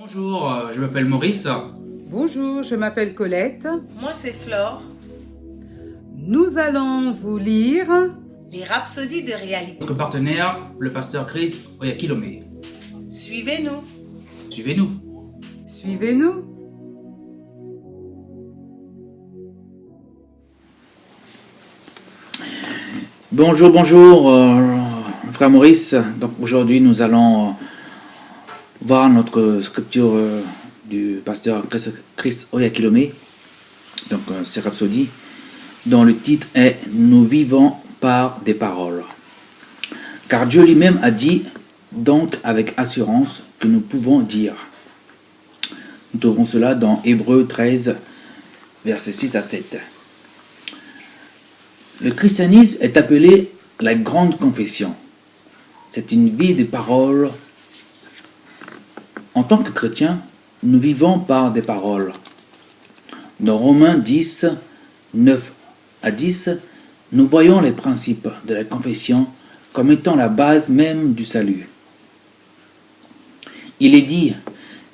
Bonjour, je m'appelle Maurice. Bonjour, je m'appelle Colette. Moi, c'est Flore. Nous allons vous lire Les rhapsodies de réalité. Notre partenaire, le pasteur Chris Oyakilome. Suivez-nous. Suivez-nous. Suivez-nous. Bonjour, frère Maurice. Donc aujourd'hui, nous allons voir notre scripture du pasteur Chris Oyakilome. Donc c'est Rhapsodie, dont le titre est « Nous vivons par des paroles ». Car Dieu lui-même a dit, donc avec assurance, que nous pouvons dire. Nous trouvons cela dans Hébreux 13, versets 6 à 7. Le christianisme est appelé la grande confession. C'est une vie de paroles. En tant que chrétiens, nous vivons par des paroles. Dans Romains 10, 9 à 10, nous voyons les principes de la confession comme étant la base même du salut. Il est dit,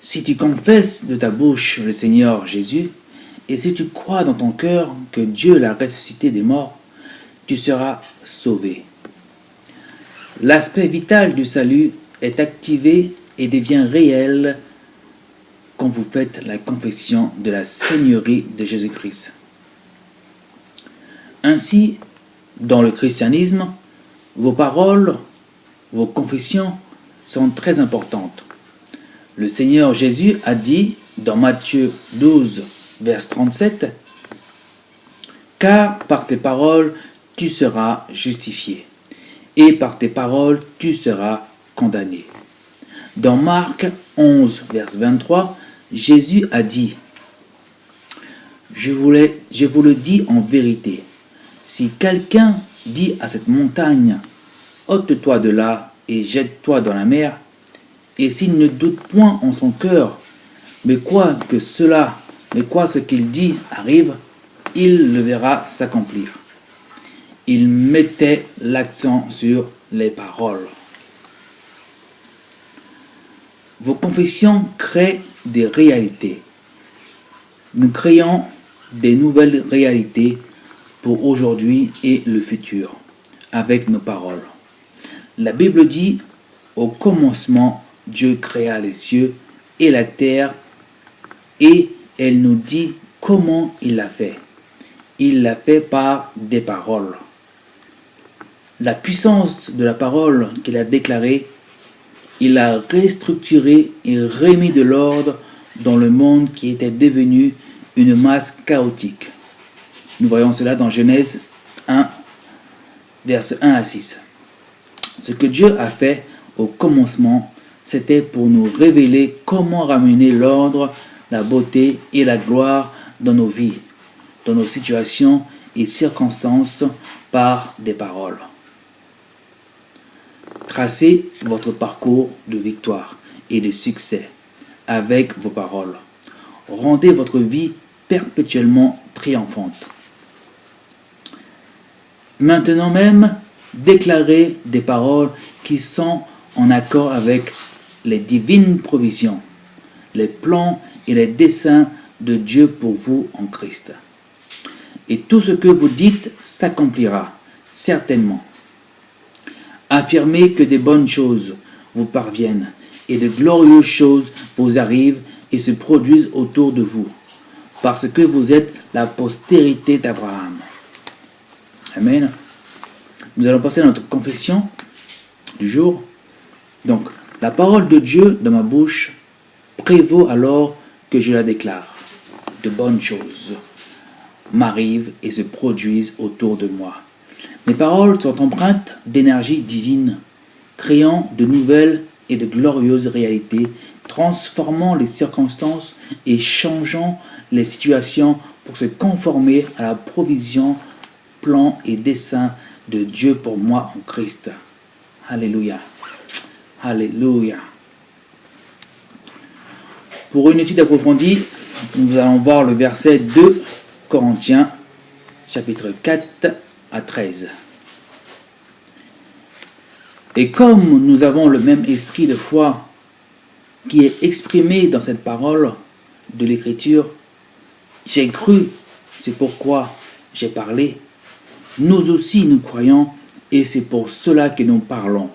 si tu confesses de ta bouche le Seigneur Jésus, et si tu crois dans ton cœur que Dieu l'a ressuscité des morts, tu seras sauvé. L'aspect vital du salut est activé et devient réel quand vous faites la confession de la Seigneurie de Jésus-Christ. Ainsi, dans le christianisme, vos paroles, vos confessions sont très importantes. Le Seigneur Jésus a dit dans Matthieu 12, verset 37, « Car par tes paroles tu seras justifié, et par tes paroles tu seras condamné. » Dans Marc 11, verset 23, Jésus a dit, « Je vous le dis en vérité, si quelqu'un dit à cette montagne, ôte-toi de là et jette-toi dans la mer, et s'il ne doute point en son cœur, mais quoi ce qu'il dit arrive, il le verra s'accomplir. » Il mettait l'accent sur les paroles. Vos confessions créent des réalités. Nous créons des nouvelles réalités pour aujourd'hui et le futur avec nos paroles. La Bible dit, au commencement, Dieu créa les cieux et la terre, et elle nous dit comment il l'a fait. Il l'a fait par des paroles. La puissance de la parole qu'il a déclarée, il a restructuré et remis de l'ordre dans le monde qui était devenu une masse chaotique. Nous voyons cela dans Genèse 1, versets 1 à 6. Ce que Dieu a fait au commencement, c'était pour nous révéler comment ramener l'ordre, la beauté et la gloire dans nos vies, dans nos situations et circonstances par des paroles. Tracez votre parcours de victoire et de succès avec vos paroles. Rendez votre vie perpétuellement triomphante. Maintenant même, déclarez des paroles qui sont en accord avec les divines provisions, les plans et les desseins de Dieu pour vous en Christ. Et tout ce que vous dites s'accomplira, certainement. Affirmez que des bonnes choses vous parviennent et de glorieuses choses vous arrivent et se produisent autour de vous, parce que vous êtes la postérité d'Abraham. Amen. Nous allons passer à notre confession du jour. Donc, la parole de Dieu dans ma bouche prévaut alors que je la déclare. De bonnes choses m'arrivent et se produisent autour de moi. Mes paroles sont empreintes d'énergie divine, créant de nouvelles et de glorieuses réalités, transformant les circonstances et changeant les situations pour se conformer à la provision, plan et dessein de Dieu pour moi en Christ. Alléluia. Alléluia. Pour une étude approfondie, nous allons voir le verset 2 Corinthiens, chapitre 4 à 13. Et comme nous avons le même esprit de foi qui est exprimée dans cette parole de l'Écriture. J'ai cru, c'est pourquoi j'ai parlé. Nous aussi, nous croyons, et c'est pour cela que nous parlons.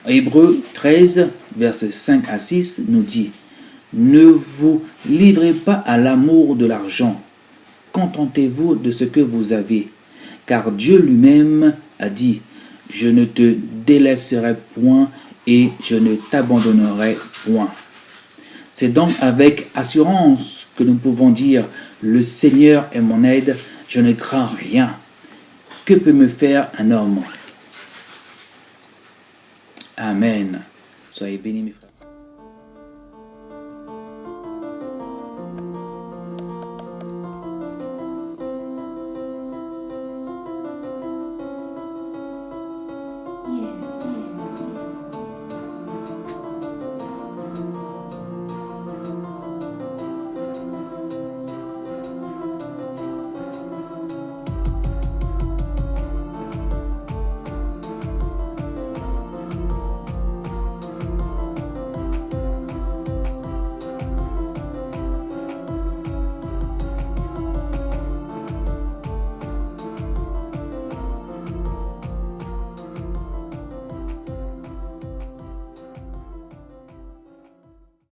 Hébreux 13, versets 5 à 6 nous dit « Ne vous livrez pas à l'amour de l'argent, contentez-vous de ce que vous avez, car Dieu lui-même a dit « Je ne te délaisserai point et je ne t'abandonnerai point. » C'est donc avec assurance que nous pouvons dire « Le Seigneur est mon aide, je ne crains rien. Que peut me faire un homme ?» Amen. Soyez bénis, mes frères.